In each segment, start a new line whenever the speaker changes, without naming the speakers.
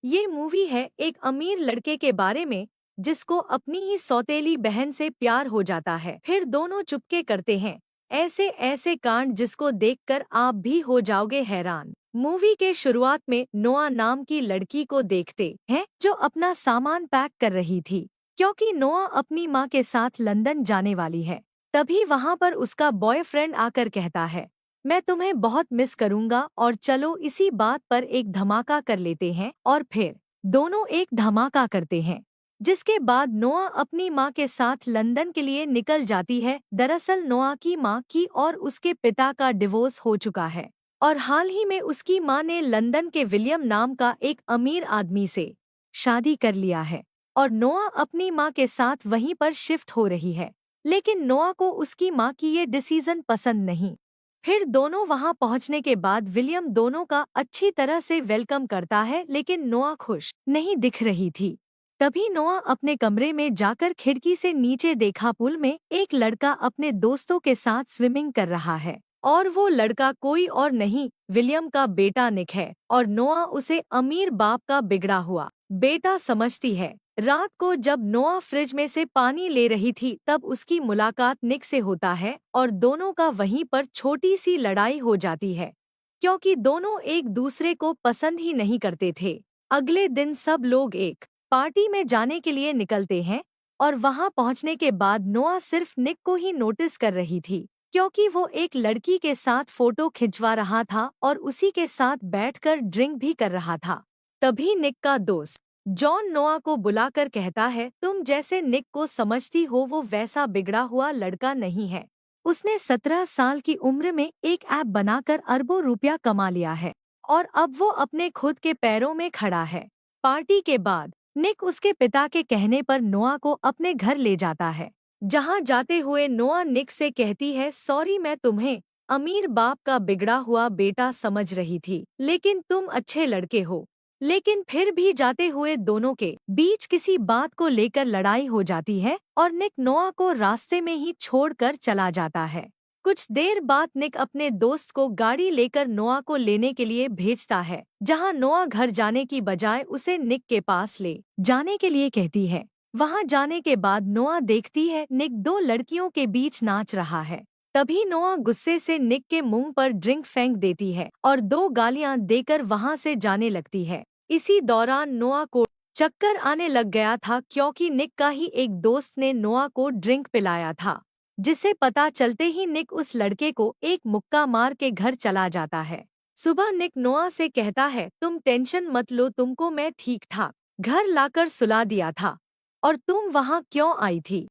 ये मूवी है एक अमीर लड़के के बारे में जिसको अपनी ही सौतेली बहन से प्यार हो जाता है। फिर दोनों चुपके करते हैं ऐसे ऐसे कांड जिसको देखकर आप भी हो जाओगे हैरान। मूवी के शुरुआत में नोआ नाम की लड़की को देखते हैं जो अपना सामान पैक कर रही थी क्योंकि नोआ अपनी माँ के साथ लंदन जाने वाली है। तभी वहाँ पर उसका बॉयफ्रेंड आकर कहता है, मैं तुम्हें बहुत मिस करूंगा और चलो इसी बात पर एक धमाका कर लेते हैं। और फिर दोनों एक धमाका करते हैं जिसके बाद नोआ अपनी माँ के साथ लंदन के लिए निकल जाती है। दरअसल नोआ की माँ की और उसके पिता का डिवोर्स हो चुका है और हाल ही में उसकी माँ ने लंदन के विलियम नाम का एक अमीर आदमी से शादी कर लिया है और नोआ अपनी माँ के साथ वहीं पर शिफ्ट हो रही है। लेकिन नोआ को उसकी माँ की ये डिसीजन पसंद नहीं। फिर दोनों वहां पहुंचने के बाद विलियम दोनों का अच्छी तरह से वेलकम करता है लेकिन नोआ खुश नहीं दिख रही थी। तभी नोआ अपने कमरे में जाकर खिड़की से नीचे देखा पुल में एक लड़का अपने दोस्तों के साथ स्विमिंग कर रहा है और वो लड़का कोई और नहीं विलियम का बेटा निक है और नोआ उसे अमीर बाप का बिगड़ा हुआ बेटा समझती है। रात को जब नोआ फ्रिज में से पानी ले रही थी तब उसकी मुलाकात निक से होता है और दोनों का वहीं पर छोटी सी लड़ाई हो जाती है क्योंकि दोनों एक दूसरे को पसंद ही नहीं करते थे। अगले दिन सब लोग एक पार्टी में जाने के लिए निकलते हैं और वहां पहुंचने के बाद नोआ सिर्फ निक को ही नोटिस कर रही थी क्योंकि वो एक लड़की के साथ फोटो खिंचवा रहा था और उसी के साथ बैठकर ड्रिंक भी कर रहा था। तभी निक का दोस्त जॉन नोआ को बुलाकर कहता है, तुम जैसे निक को समझती हो वो वैसा बिगड़ा हुआ लड़का नहीं है। उसने 17 साल की उम्र में एक ऐप बनाकर अरबों रुपया कमा लिया है और अब वो अपने खुद के पैरों में खड़ा है। पार्टी के बाद निक उसके पिता के कहने पर नोआ को अपने घर ले जाता है। जहां जाते हुए नोआ निक से कहती है, सॉरी मैं तुम्हें अमीर बाप का बिगड़ा हुआ बेटा समझ रही थी लेकिन तुम अच्छे लड़के हो। लेकिन फिर भी जाते हुए दोनों के बीच किसी बात को लेकर लड़ाई हो जाती है और निक नोआ को रास्ते में ही छोड़कर चला जाता है। कुछ देर बाद निक अपने दोस्त को गाड़ी लेकर नोआ को लेने के लिए भेजता है जहां नोआ घर जाने की बजाय उसे निक के पास ले जाने के लिए कहती है। वहां जाने के बाद नोआ देखती है निक दो लड़कियों के बीच नाच रहा है। तभी नोआ गुस्से से निक के मुंह पर ड्रिंक फेंक देती है और दो गालियां देकर वहां से जाने लगती है। इसी दौरान नोआ को चक्कर आने लग गया था क्योंकि निक का ही एक दोस्त ने नोआ को ड्रिंक पिलाया था जिसे पता चलते ही निक उस लड़के को एक मुक्का मार के घर चला जाता है। सुबह निक नोआ से कहता है, तुम टेंशन मत लो, तुमको मैं ठीक ठाक घर लाकर सुला दिया था और तुम वहां क्यों आई थी।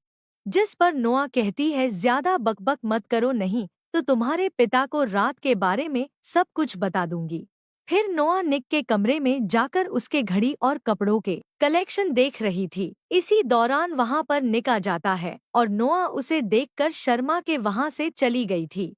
जिस पर नोआ कहती है, ज्यादा बकबक मत करो नहीं तो तुम्हारे पिता को रात के बारे में सब कुछ बता दूंगी। फिर नोआ निक के कमरे में जाकर उसके घड़ी और कपड़ों के कलेक्शन देख रही थी। इसी दौरान वहां पर निक आ जाता है और नोआ उसे देखकर शर्मा के वहां से चली गई थी।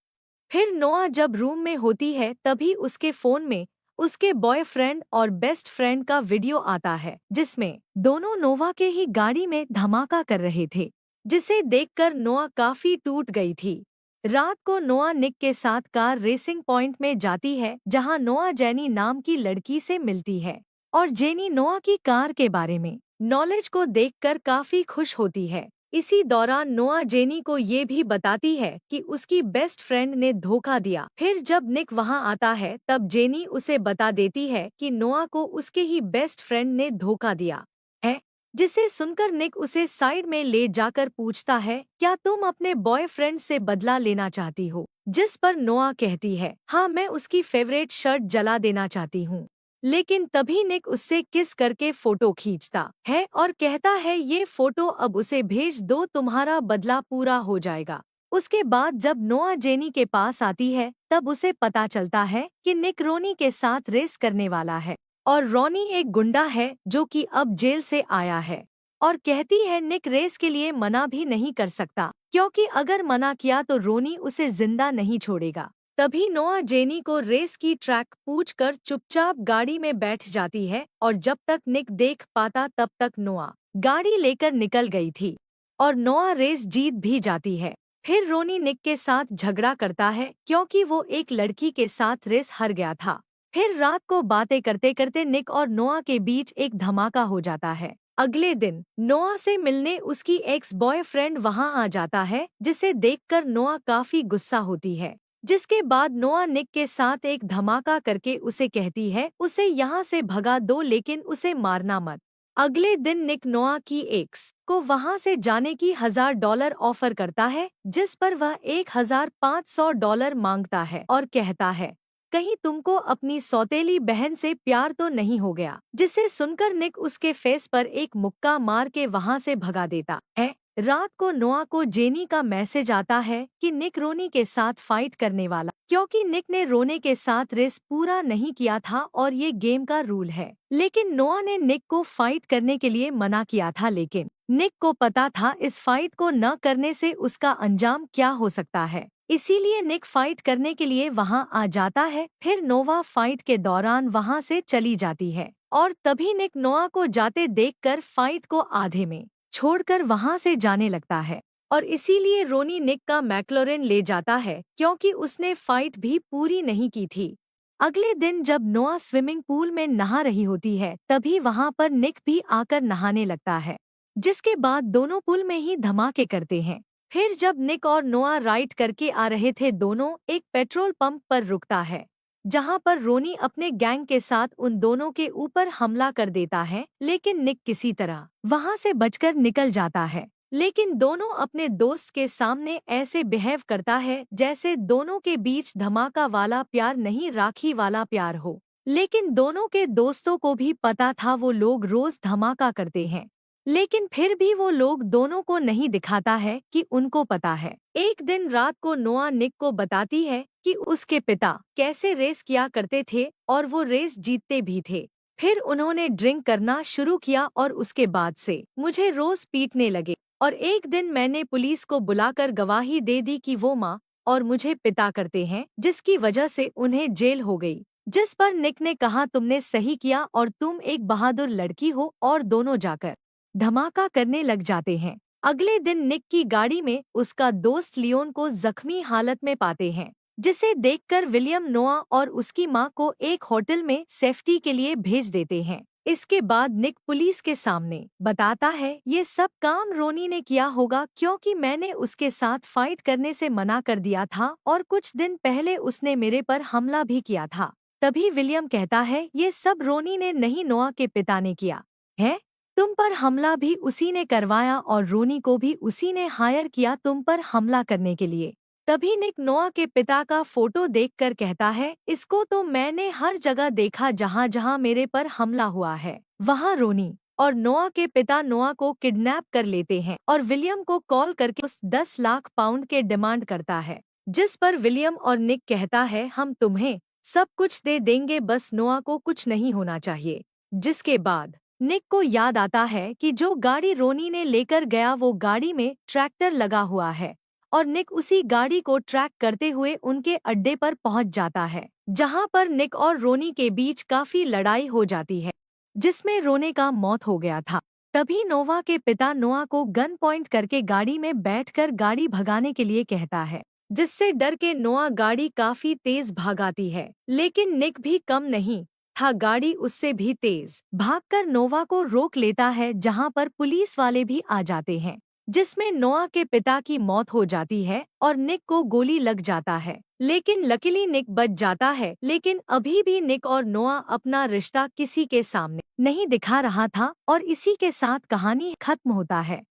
फिर नोआ जब रूम में होती है तभी उसके फोन में उसके बॉयफ्रेंड और बेस्ट फ्रेंड का वीडियो आता है जिसमें दोनों नोवा के ही गाड़ी में धमाका कर रहे थे जिसे देखकर नोआ काफी टूट गई थी। रात को नोआ निक के साथ कार रेसिंग पॉइंट में जाती है जहां नोआ जेनी नाम की लड़की से मिलती है और जेनी नोआ की कार के बारे में नॉलेज को देखकर काफी खुश होती है। इसी दौरान नोआ जेनी को ये भी बताती है कि उसकी बेस्ट फ्रेंड ने धोखा दिया। फिर जब निक वहां आता है तब जेनी उसे बता देती है कि नोआ को उसके ही बेस्ट फ्रेंड ने धोखा दिया है, जिसे सुनकर निक उसे साइड में ले जाकर पूछता है, क्या तुम अपने बॉयफ्रेंड से बदला लेना चाहती हो। जिस पर नोआ कहती है, हाँ मैं उसकी फेवरेट शर्ट जला देना चाहती हूँ। लेकिन तभी निक उससे किस करके फोटो खींचता है और कहता है, ये फोटो अब उसे भेज दो, तुम्हारा बदला पूरा हो जाएगा। उसके बाद जब नोआ जेनी के पास आती है तब उसे पता चलता है कि निक रोनी के साथ रेस करने वाला है और रोनी एक गुंडा है जो कि अब जेल से आया है और कहती है निक रेस के लिए मना भी नहीं कर सकता क्योंकि अगर मना किया तो रोनी उसे जिंदा नहीं छोड़ेगा। तभी नोआ जेनी को रेस की ट्रैक पूछकर चुपचाप गाड़ी में बैठ जाती है और जब तक निक देख पाता तब तक नोआ गाड़ी लेकर निकल गई थी और नोआ रेस जीत भी जाती है। फिर रोनी निक के साथ झगड़ा करता है क्योंकि वो एक लड़की के साथ रेस हार गया था। फिर रात को बातें करते करते निक और नोआ के बीच एक धमाका हो जाता है। अगले दिन नोआ से मिलने उसकी एक्स बॉयफ्रेंड वहां आ जाता है, जिसे देखकर नोआ काफी गुस्सा होती है। जिसके बाद नोआ निक के साथ एक धमाका करके उसे कहती है उसे यहाँ से भगा दो, लेकिन उसे मारना मत। अगले दिन निक नोआ की एक्स को वहां से जाने की $1000 ऑफर करता है, जिस पर वह $1500 मांगता है और कहता है कहीं तुमको अपनी सौतेली बहन से प्यार तो नहीं हो गया। जिसे सुनकर निक उसके फेस पर एक मुक्का मार के वहां से भगा देता है। रात को नोआ को जेनी का मैसेज आता है कि निक रोनी के साथ फाइट करने वाला, क्योंकि निक ने रोने के साथ रेस पूरा नहीं किया था और ये गेम का रूल है। लेकिन नोआ ने निक को फाइट करने के लिए मना किया था, लेकिन निक को पता था इस फाइट को न करने से उसका अंजाम क्या हो सकता है। इसीलिए निक फाइट करने के लिए वहां आ जाता है। फिर नोवा फाइट के दौरान वहां से चली जाती है और तभी निक नोआ को जाते देखकर फाइट को आधे में छोड़कर वहां से जाने लगता है। और इसीलिए रोनी निक का मैक्लोरेन ले जाता है, क्योंकि उसने फाइट भी पूरी नहीं की थी। अगले दिन जब नोआ स्विमिंग पूल में नहा रही होती है, तभी वहां पर निक भी आकर नहाने लगता है। जिसके बाद दोनों पूल में ही धमाके करते हैं। फिर जब निक और नोआ राइड करके आ रहे थे, दोनों एक पेट्रोल पंप पर रुकता है, जहां पर रोनी अपने गैंग के साथ उन दोनों के ऊपर हमला कर देता है। लेकिन निक किसी तरह वहां से बचकर निकल जाता है। लेकिन दोनों अपने दोस्त के सामने ऐसे बिहेव करता है जैसे दोनों के बीच धमाका वाला प्यार नहीं, राखी वाला प्यार हो। लेकिन दोनों के दोस्तों को भी पता था वो लोग रोज धमाका करते हैं, लेकिन फिर भी वो लोग दोनों को नहीं दिखाता है कि उनको पता है। एक दिन रात को नोआ निक को बताती है कि उसके पिता कैसे रेस किया करते थे और वो रेस जीतते भी थे। फिर उन्होंने ड्रिंक करना शुरू किया और उसके बाद से मुझे रोज पीटने लगे और एक दिन मैंने पुलिस को बुलाकर गवाही दे दी कि वो माँ और मुझे पिता करते हैं, जिसकी वजह से उन्हें जेल हो गई। जिस पर निक ने कहा तुमने सही किया और तुम एक बहादुर लड़की हो, और दोनों जाकर धमाका करने लग जाते हैं। अगले दिन निक की गाड़ी में उसका दोस्त लियोन को जख्मी हालत में पाते हैं, जिसे देखकर विलियम नोआ और उसकी मां को एक होटल में सेफ्टी के लिए भेज देते हैं। इसके बाद निक पुलिस के सामने बताता है ये सब काम रोनी ने किया होगा, क्योंकि मैंने उसके साथ फाइट करने से मना कर दिया था और कुछ दिन पहले उसने मेरे पर हमला भी किया था। तभी विलियम कहता है ये सब रोनी ने नहीं, नोआ के पिता ने किया है। तुम पर हमला भी उसी ने करवाया और रोनी को भी उसी ने हायर किया तुम पर हमला करने के लिए। तभी निक नोआ के पिता का फोटो देखकर कहता है इसको तो मैंने हर जगह देखा, जहाँ जहाँ मेरे पर हमला हुआ है वहाँ रोनी। और नोआ के पिता नोआ को किडनैप कर लेते हैं और विलियम को कॉल करके उस 10 लाख पाउंड के डिमांड करता है। जिस पर विलियम और निक कहता है हम तुम्हें सब कुछ दे देंगे, बस नोआ को कुछ नहीं होना चाहिए। जिसके बाद निक को याद आता है कि जो गाड़ी रोनी ने लेकर गया वो गाड़ी में ट्रैक्टर लगा हुआ है और निक उसी गाड़ी को ट्रैक करते हुए उनके अड्डे पर पहुंच जाता है, जहां पर निक और रोनी के बीच काफी लड़ाई हो जाती है, जिसमें रोने का मौत हो गया था। तभी नोवा के पिता नोआ को गन पॉइंट करके गाड़ी में बैठकर गाड़ी भगाने के लिए कहता है, जिससे डर के नोआ गाड़ी काफी तेज भगाती है। लेकिन निक भी कम नहीं था, गाड़ी उससे भी तेज भागकर नोवा को रोक लेता है, जहां पर पुलिस वाले भी आ जाते हैं, जिसमें नोआ के पिता की मौत हो जाती है और निक को गोली लग जाता है। लेकिन लकीली निक बच जाता है। लेकिन अभी भी निक और नोआ अपना रिश्ता किसी के सामने नहीं दिखा रहा था और इसी के साथ कहानी खत्म होता है।